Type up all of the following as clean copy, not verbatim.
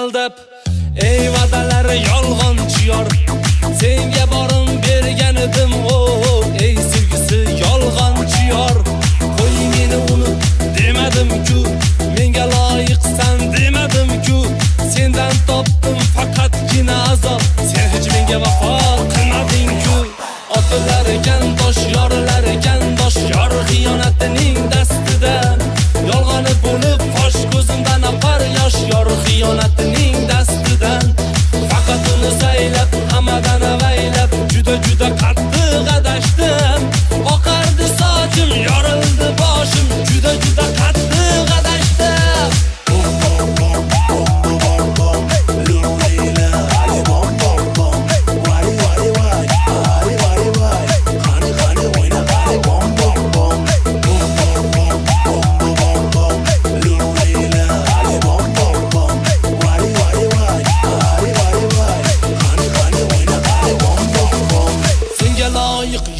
Aldab ey va'dalari yolg'onchi yor, senga borim bergan edim ey sevgisi yolg'onchi yor. Qo'y meni unut demadim-ku, menga loyiqsan demadim-ku, sendan topdim faqatgina azob, sen hech menga vafo qilmading-ku. Otalar ekan tosh, yorlar ekan dosh, yor xiyonatining dastidan yolg'oni bo'lib fosh ko'zimdan oqar yosh, yor xiyonatining dastidan. Faqat uni saylab, hammadan avaylab, juda qattiq adashdim. Oqardi sochim, yorildi boshim, juda qattiq adashdim.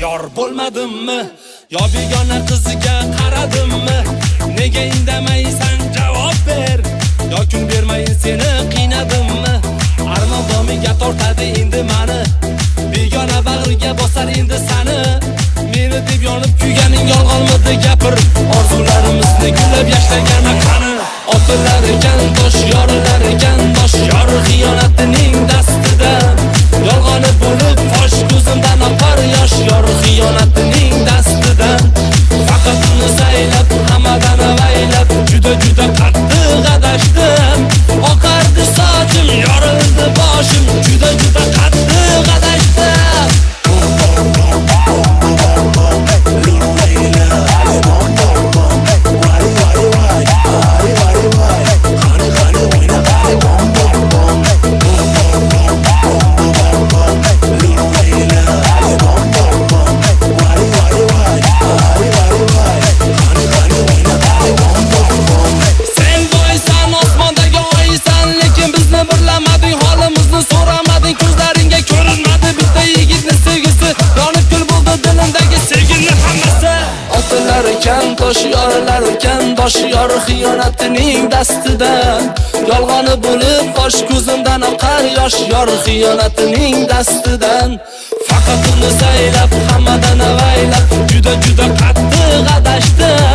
Yor bo'lmadimmi? Yo begona qiziga qaradimmi? Nega indamaysan javob ber? Yo kun bermayin seni qiynadimmi? Armon domiga tortadi endi mani, begona bag'riga bosar endi sani. Meni deb yonib kuyganing yolg'onmidi gapir, orzularimizni gullab yashlagani qani? Otalar ekan tosh, yorlar ekan dosh, yor xiyonatining dastidan yolg'oni bo'lib fosh ko'zimdan oqar yosh, yor xiyonatining dastidan. Faqat uni saylab, hammadan avaylab, juda qattiq adashdim. Oqardi sochim, yorildi boshim, juda qattiq adashdim. Tosh yorlar ekan dosh, yor xiyonatining dastidan yolg'oni bo'lib fosh ko'zimdan oqar yosh, yor xiyonatining dastidan. Faqat uni saylab, hammadan avaylab, juda qattiq adashdim.